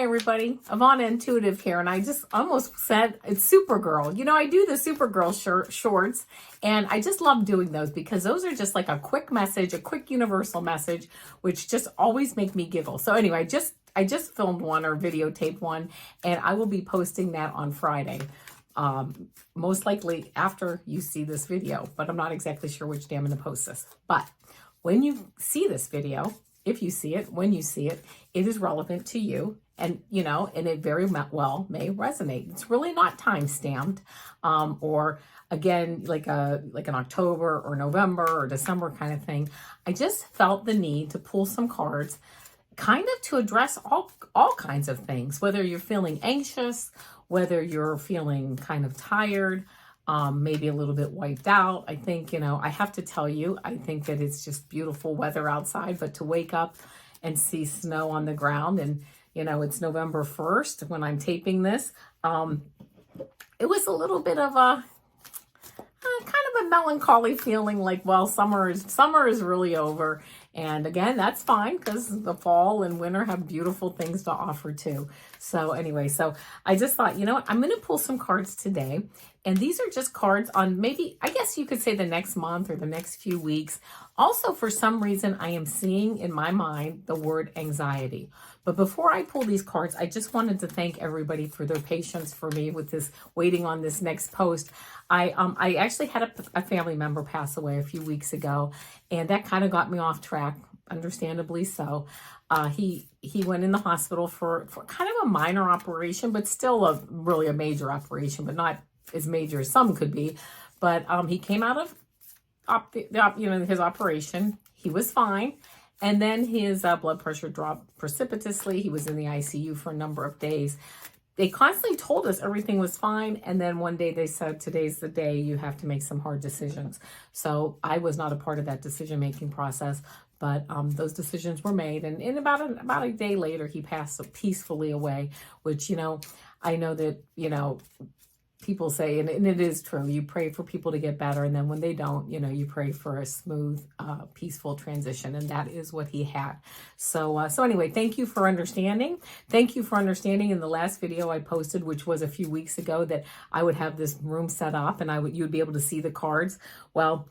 everybody. Ivana Intuitive here, and I just almost said it's Supergirl. You know, I do the Supergirl shorts, and I just love doing those because those are just like a quick message, a quick universal message, which just always make me giggle. So anyway, I just filmed one or videotaped one, and I will be posting that on Friday. Most likely after you see this video, but I'm not exactly sure which day I'm going to post this. But when you see this video, if you see it, when you see it, it is relevant to you, and you know, and it very well may resonate. It's really not time stamped, or again, like an October or November or December kind of thing. I just felt the need to pull some cards, kind of to address all kinds of things, whether you're feeling anxious, whether you're feeling kind of tired, maybe a little bit wiped out. I think, you know, I have to tell you, I think that it's just beautiful weather outside, but to wake up and see snow on the ground, and, you know, it's November 1st when I'm taping this, it was a little bit of a kind of a melancholy feeling, like, well, summer is really over. And again, that's fine because the fall and winter have beautiful things to offer too. So anyway, so I just thought, you know what, I'm going to pull some cards today. And these are just cards on maybe, I guess you could say the next month or the next few weeks. Also, for some reason, I am seeing in my mind the word anxiety. But before I pull these cards, I just wanted to thank everybody for their patience for me with this, waiting on this next post. I actually had a family member pass away a few weeks ago, and that kind of got me off track, understandably so. He went in the hospital for kind of a minor operation, but still really a major operation, but not as major as some could be. But he came out of his operation. He was fine. And then his blood pressure dropped precipitously. He was in the ICU for a number of days. They constantly told us everything was fine. And then one day they said, today's the day you have to make some hard decisions. So I was not a part of that decision-making process, but those decisions were made. And in about a day later, he passed peacefully away, which, you know, I know that, you know, people say, and it is true, you pray for people to get better, and then when they don't, you know, you pray for a smooth, peaceful transition, and that is what he had. So anyway, thank you for understanding. Thank you for understanding in the last video I posted, which was a few weeks ago, that I would have this room set up and you'd be able to see the cards. Well,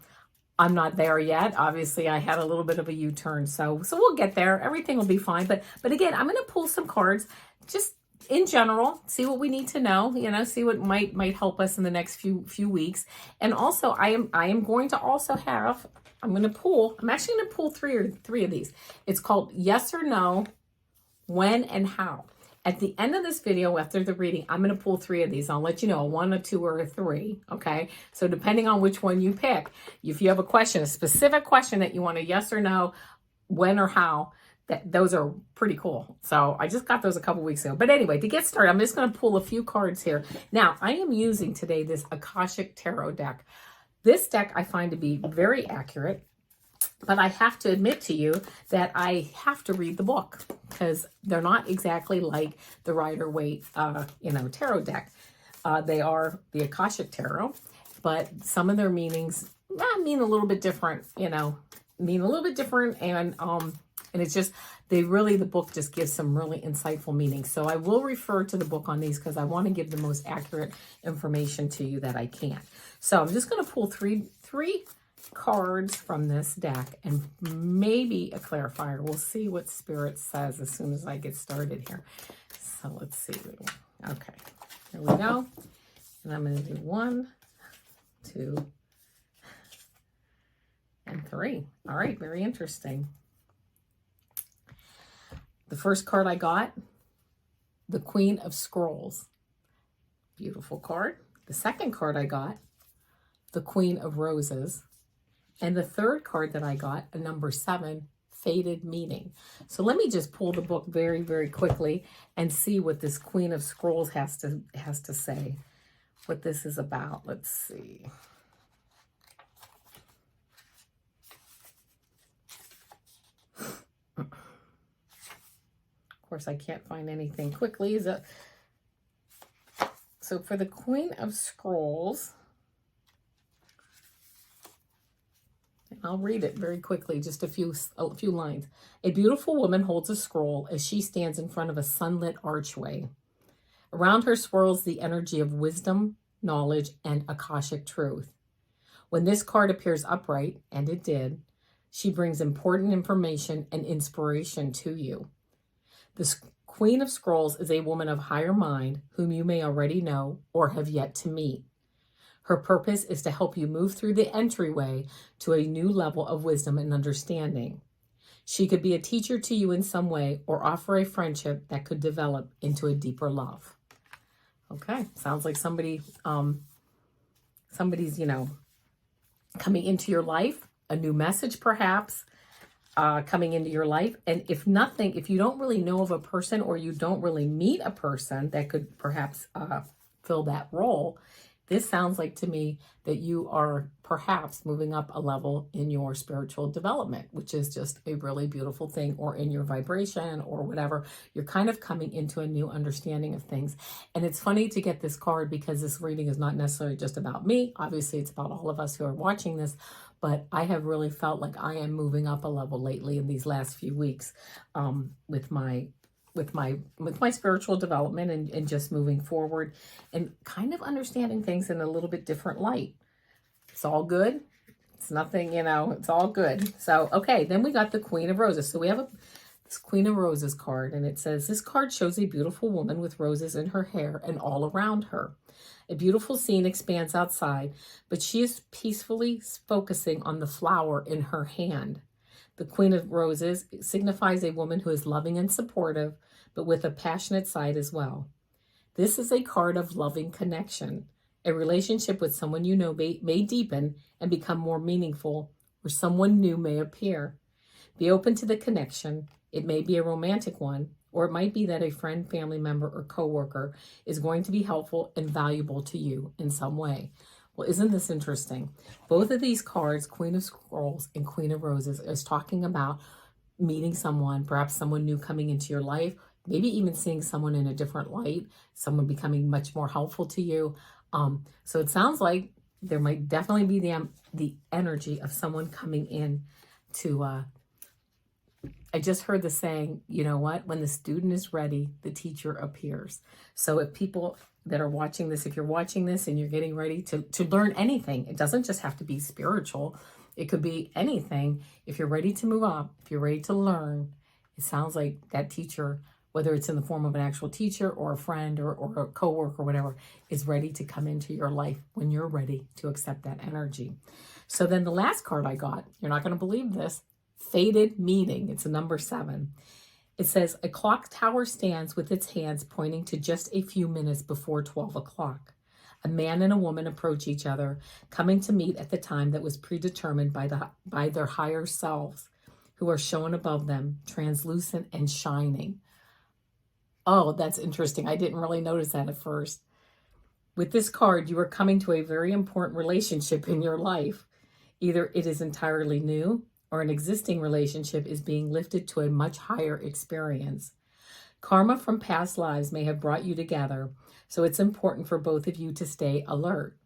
I'm not there yet. Obviously, I had a little bit of a U-turn, so we'll get there. Everything will be fine. But again, I'm going to pull some cards, just in general, see what we need to know, you know, see what might help us in the next few weeks. And also, I am going to also have, I'm actually going to pull three of these. It's called Yes or No, When, and How. At the end of this video, after the reading, I'm going to pull 3 of these. I'll let you know, a 1, a 2, or a 3, okay? So depending on which one you pick, if you have a question, a specific question that you want a yes or no, when or how, those are pretty cool. So I just got those a couple weeks ago. But anyway, to get started, I'm just going to pull a few cards here. Now, I am using today this Akashic Tarot deck. This deck I find to be very accurate, but I have to admit to you that I have to read the book because they're not exactly like the Rider-Waite, tarot deck. They are the Akashic Tarot, but some of their meanings mean a little bit different, and it's just, the book just gives some really insightful meanings. So I will refer to the book on these because I want to give the most accurate information to you that I can. So I'm just going to pull three cards from this deck and maybe a clarifier. We'll see what Spirit says as soon as I get started here. So let's see. Okay, here we go. And I'm going to do 1, 2, and 3. All right, very interesting. The first card I got, the Queen of Scrolls. Beautiful card. The second card I got, the Queen of Roses. And the third card that I got, a number 7, Fated Meaning. So let me just pull the book very, very quickly and see what this Queen of Scrolls has to say, what this is about. Let's see. Of course, I can't find anything quickly. So for the Queen of Scrolls, I'll read it very quickly, just a few lines. A beautiful woman holds a scroll as she stands in front of a sunlit archway. Around her swirls the energy of wisdom, knowledge, and Akashic truth. When this card appears upright, and it did, she brings important information and inspiration to you. The Queen of Scrolls is a woman of higher mind whom you may already know or have yet to meet. Her purpose is to help you move through the entryway to a new level of wisdom and understanding. She could be a teacher to you in some way or offer a friendship that could develop into a deeper love. Okay, sounds like somebody's, coming into your life, a new message perhaps, coming into your life. And if you don't really know of a person or you don't really meet a person that could perhaps fill that role, this sounds like to me that you are perhaps moving up a level in your spiritual development, which is just a really beautiful thing, or in your vibration or whatever. You're kind of coming into a new understanding of things. And it's funny to get this card because this reading is not necessarily just about me. Obviously, it's about all of us who are watching this. But I have really felt like I am moving up a level lately in these last few weeks with my spiritual development and just moving forward and kind of understanding things in a little bit different light. It's all good. It's nothing, it's all good. So, okay, then we got the Queen of Roses. So we have this Queen of Roses card, and it says, this card shows a beautiful woman with roses in her hair and all around her. A beautiful scene expands outside, but she is peacefully focusing on the flower in her hand. The Queen of Roses signifies a woman who is loving and supportive, but with a passionate side as well. This is a card of loving connection. A relationship with someone you know may deepen and become more meaningful, or someone new may appear. Be open to the connection. It may be a romantic one, or it might be that a friend, family member, or coworker is going to be helpful and valuable to you in some way. Well, isn't this interesting? Both of these cards, Queen of Scrolls and Queen of Roses, is talking about meeting someone, perhaps someone new coming into your life, maybe even seeing someone in a different light, someone becoming much more helpful to you. So it sounds like there might definitely be the energy of someone coming in to, I just heard the saying, you know what? When the student is ready, the teacher appears. So if people that are watching this, if you're watching this and you're getting ready to learn anything, it doesn't just have to be spiritual. It could be anything. If you're ready to move up, if you're ready to learn, it sounds like that teacher, whether it's in the form of an actual teacher or a friend or a coworker or whatever, is ready to come into your life when you're ready to accept that energy. So then the last card I got, you're not going to believe this, Fated Meeting. It's a number 7. It says, a clock tower stands with its hands pointing to just a few minutes before 12 o'clock. A man and a woman approach each other, coming to meet at the time that was predetermined by their higher selves, who are shown above them, translucent and shining. Oh, that's interesting. I didn't really notice that at first. With this card, you are coming to a very important relationship in your life. Either it is entirely new, or an existing relationship is being lifted to a much higher experience. Karma from past lives may have brought you together, so it's important for both of you to stay alert.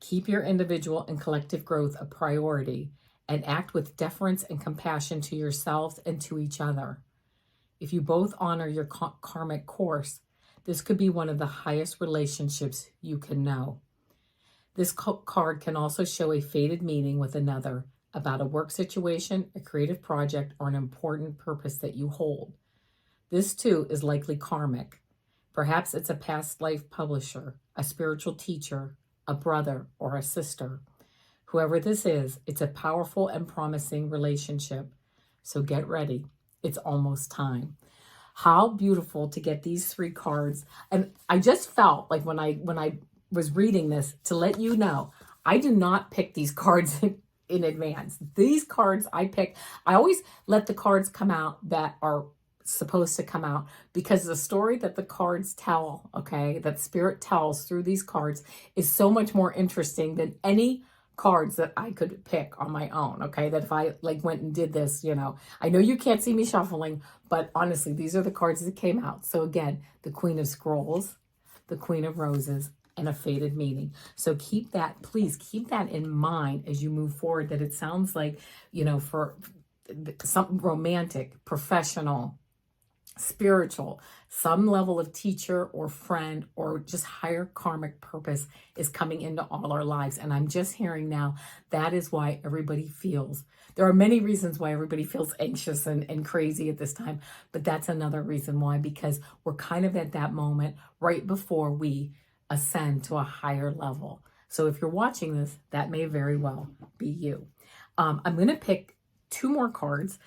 Keep your individual and collective growth a priority, and act with deference and compassion to yourselves and to each other. If you both honor your karmic course, this could be one of the highest relationships you can know. This card can also show a fated meeting with another about a work situation, a creative project, or an important purpose that you hold. This too is likely karmic. Perhaps it's a past life publisher, a spiritual teacher, a brother, or a sister. Whoever this is, it's a powerful and promising relationship. So get ready. It's almost time. How beautiful to get these 3 cards. And I just felt like when I was reading this, to let you know, I do not pick these cards in advance. These cards I pick, I always let the cards come out that are supposed to come out, because the story that the cards tell, okay, that Spirit tells through these cards is so much more interesting than any cards that I could pick on my own, okay? That if I went and did this, I know you can't see me shuffling, but honestly, these are the cards that came out. So again, the Queen of Scrolls, the Queen of Roses, and a fated meaning. So keep that, please keep that in mind as you move forward, that it sounds like, you know, for something romantic, professional, spiritual, some level of teacher or friend or just higher karmic purpose is coming into all our lives. And I'm just hearing now that is why everybody feels, there are many reasons why everybody feels anxious and crazy at this time, but that's another reason why, because we're kind of at that moment right before we ascend to a higher level. So if you're watching this, that may very well be you. I'm going to pick two more cards.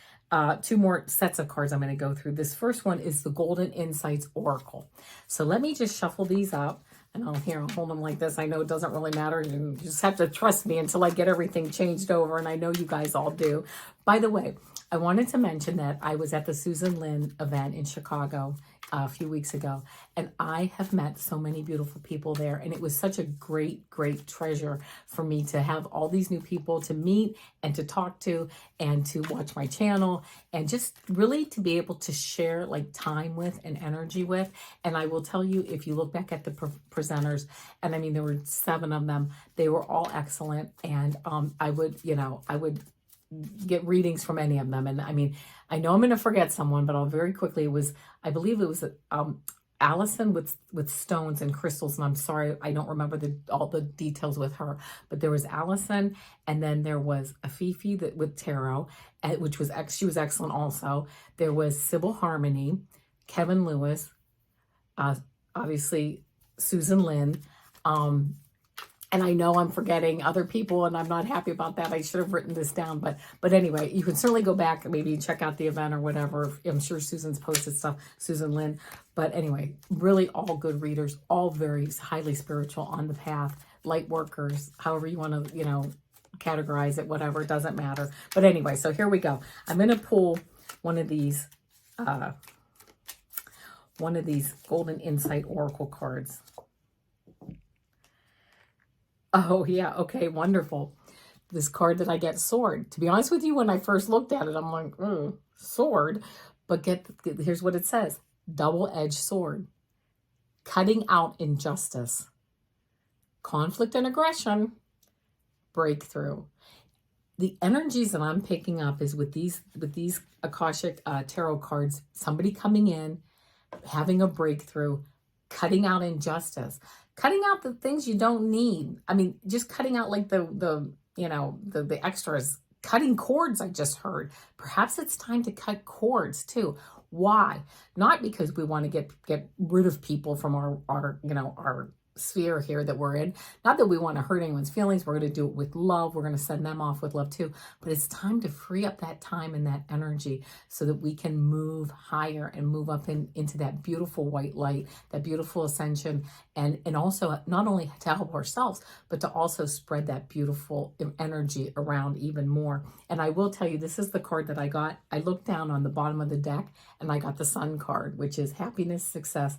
Two more sets of cards I'm going to go through. This first one is the Golden Insights Oracle. So let me just shuffle these up, and I'll hold them like this. I know it doesn't really matter. You just have to trust me until I get everything changed over, and I know you guys all do. By the way, I wanted to mention that I was at the Susan Lynn event in Chicago a few weeks ago, and I have met so many beautiful people there, and it was such a great treasure for me to have all these new people to meet and to talk to and to watch my channel and just really to be able to share like time with and energy with. And I will tell you, if you look back at the presenters, and I mean there were 7 of them, they were all excellent, and I would get readings from any of them. And I mean, I know I'm going to forget someone, but I'll very quickly, I believe it was Allison with stones and crystals. And I'm sorry, I don't remember all the details with her, but there was Allison, and then there was Afifi with tarot, which was, she was excellent also. There was Sybil Harmony, Kevin Lewis, obviously Susan Lynn, and I know I'm forgetting other people, and I'm not happy about that. I should have written this down. But anyway, you can certainly go back and maybe check out the event or whatever. I'm sure Susan's posted stuff, Susan Lynn. But anyway, really all good readers, all very highly spiritual, on the path, light workers, however you want to, categorize it, whatever, it doesn't matter. But anyway, so here we go. I'm going to pull one of these Golden Insight Oracle cards. Oh, yeah. Okay, wonderful. This card that I get, Sword. To be honest with you, when I first looked at it, I'm like, sword. But here's what it says. Double-edged sword. Cutting out injustice. Conflict and aggression. Breakthrough. The energies that I'm picking up is with these Akashic Tarot cards, somebody coming in, having a breakthrough, cutting out injustice. Cutting out the things you don't need. I mean, just cutting out like the extras. Cutting cords, I just heard. Perhaps it's time to cut cords too. Why? Not because we want to get rid of people from our sphere here that we're in. Not that we want to hurt anyone's feelings. We're going to do it with love. We're going to send them off with love too. But it's time to free up that time and that energy so that we can move higher and move up into that beautiful white light, that beautiful ascension, and also not only to help ourselves, but to also spread that beautiful energy around even more. And I will tell you, this is the card that I got. I looked down on the bottom of the deck and I got the Sun card, which is happiness, success,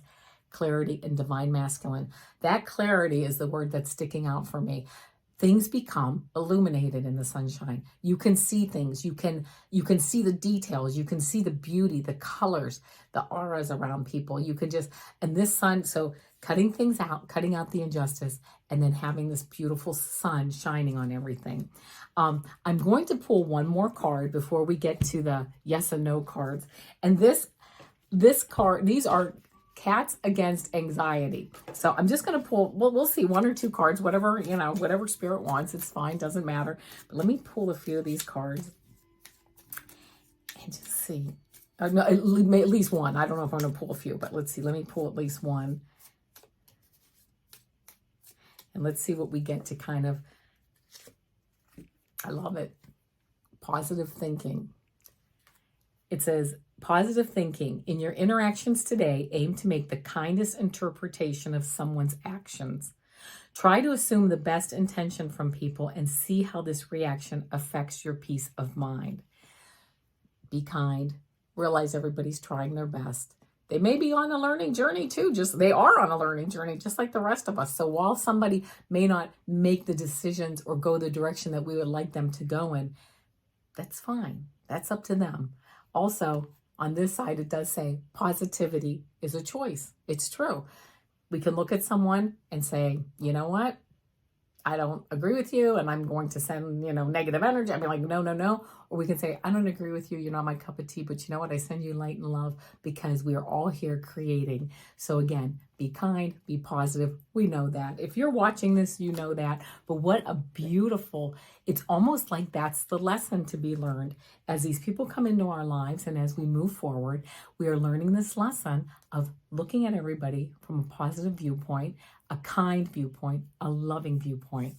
clarity, and divine masculine. That clarity is the word that's sticking out for me. Things become illuminated in the sunshine. You can see things. You can see the details. You can see the beauty, the colors, the auras around people. You can and this sun, so cutting things out, cutting out the injustice, and then having this beautiful sun shining on everything. I'm going to pull one more card before we get to the yes and no cards. And this card, these are Cats Against Anxiety. So I'm just going to pull, we'll see 1 or 2 cards, whatever spirit wants. It's fine, doesn't matter. But let me pull a few of these cards and just see. No, at least one. I don't know if I'm going to pull a few, but let's see. Let me pull at least one. And let's see what we get to kind of, I love it. Positive thinking. It says, positive thinking. In your interactions today, aim to make the kindest interpretation of someone's actions. Try to assume the best intention from people and see how this reaction affects your peace of mind. Be kind. Realize everybody's trying their best. They may be on a learning journey too. They are on a learning journey, just like the rest of us. So while somebody may not make the decisions or go the direction that we would like them to go in, that's fine. That's up to them. Also, on this side, it does say positivity is a choice. It's true. We can look at someone and say, you know what? I don't agree with you and I'm going to send, negative energy. I'd be like, no, no, no. Or we can say, I don't agree with you. You're not my cup of tea, but you know what? I send you light and love because we are all here creating. So again, be kind, be positive. We know that. If you're watching this, you know that. But what a beautiful, it's almost like that's the lesson to be learned. As these people come into our lives and as we move forward, we are learning this lesson of looking at everybody from a positive viewpoint, a kind viewpoint, a loving viewpoint.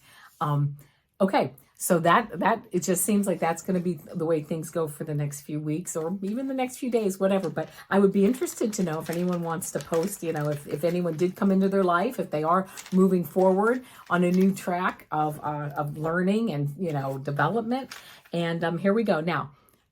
Okay, so that it just seems like that's going to be the way things go for the next few weeks or even the next few days, whatever. But I would be interested to know if anyone wants to post, if anyone did come into their life, if they are moving forward on a new track of learning and, development. And here we go. Now,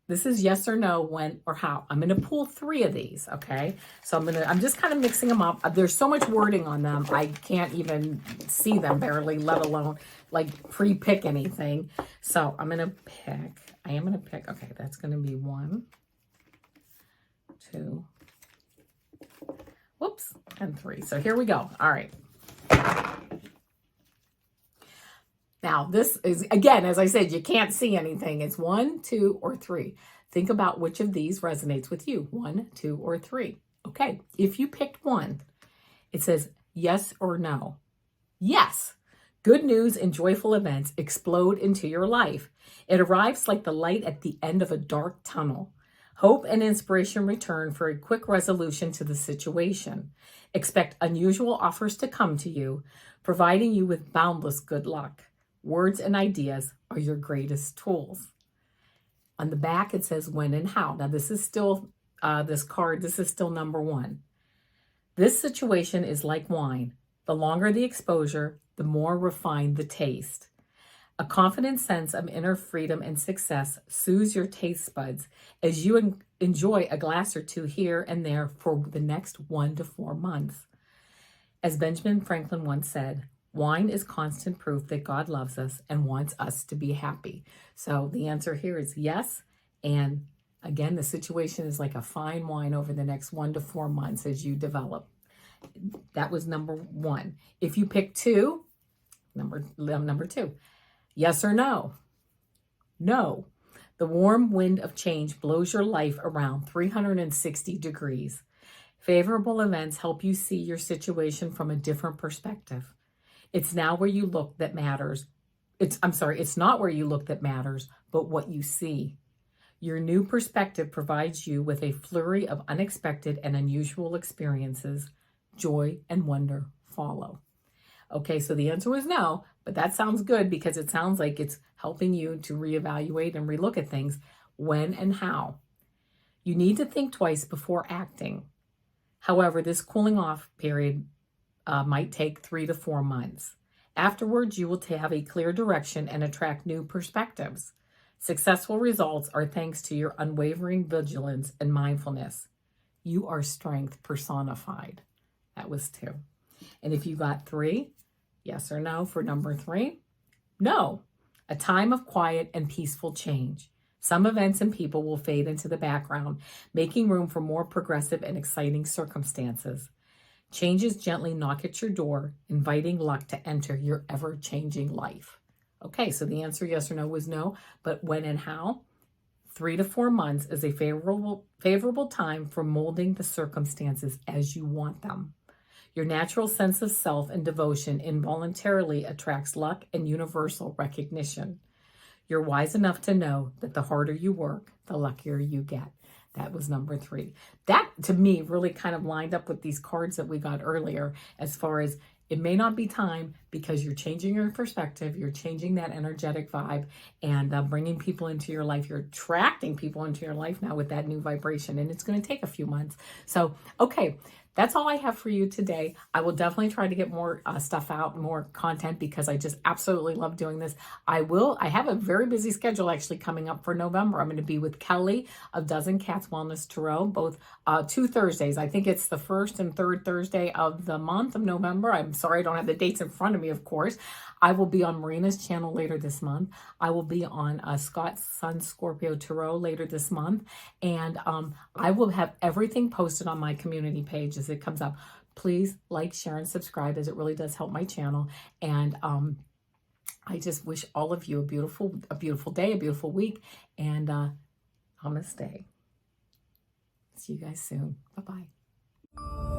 this is yes or no, when or how. I'm going to pull 3 of these, okay? So I'm just kind of mixing them up. There's so much wording on them, I can't even see them barely, let alone like pre-pick anything. So I am going to pick, okay, that's going to be 1, 2, whoops, and 3. So here we go. All right. Now, this is, again, as I said, you can't see anything. It's 1, 2, or 3. Think about which of these resonates with you, 1, 2, or 3. Okay, if you picked 1, it says yes or no. Yes, good news and joyful events explode into your life. It arrives like the light at the end of a dark tunnel. Hope and inspiration return for a quick resolution to the situation. Expect unusual offers to come to you, providing you with boundless good luck. Words and ideas are your greatest tools. On the back, it says when and how. Now, this is still, this is still number 1. This situation is like wine. The longer the exposure, the more refined the taste. A confident sense of inner freedom and success soothes your taste buds as you enjoy a glass or 2 here and there for the next 1 to 4 months. As Benjamin Franklin once said, wine is constant proof that God loves us and wants us to be happy. So the answer here is yes. And again, the situation is like a fine wine over the next 1 to 4 months as you develop. That was number 1. If you pick 2, number 2, yes or no? No. The warm wind of change blows your life around 360 degrees. Favorable events help you see your situation from a different perspective. It's now where you look that matters. It's not where you look that matters, but what you see. Your new perspective provides you with a flurry of unexpected and unusual experiences. Joy and wonder follow. Okay, so the answer was no, but that sounds good because it sounds like it's helping you to reevaluate and relook at things. When and how. You need to think twice before acting. However, this cooling off period might take 3 to 4 months. Afterwards, you will have a clear direction and attract new perspectives. Successful results are thanks to your unwavering vigilance and mindfulness. You are strength personified. That was 2. And if you got 3, yes or no for number 3? No. A time of quiet and peaceful change. Some events and people will fade into the background, making room for more progressive and exciting circumstances. Changes gently knock at your door, inviting luck to enter your ever-changing life. Okay, so the answer yes or no was no, but when and how? 3 to 4 months is a favorable time for molding the circumstances as you want them. Your natural sense of self and devotion involuntarily attracts luck and universal recognition. You're wise enough to know that the harder you work, the luckier you get. That was number 3. That, to me, really kind of lined up with these cards that we got earlier as far as it may not be time because you're changing your perspective, you're changing that energetic vibe and bringing people into your life. You're attracting people into your life now with that new vibration, and it's going to take a few months. So, okay, that's all I have for you today. I will definitely try to get more stuff out, more content, because I just absolutely love doing this. I have a very busy schedule actually coming up for November. I'm going to be with Kelly of Dozen Cats Wellness Tarot, both 2 Thursdays. I think it's the 1st and 3rd Thursday of the month of November. I'm sorry, I don't have the dates in front of me, of course. I will be on Marina's channel later this month. I will be on Scott's Sun Scorpio Tarot later this month. And I will have everything posted on my community page as it comes up. please like, share, and subscribe, as it really does help my channel. And I just wish all of you a beautiful day, a beautiful week, and namaste. See you guys soon. Bye-bye.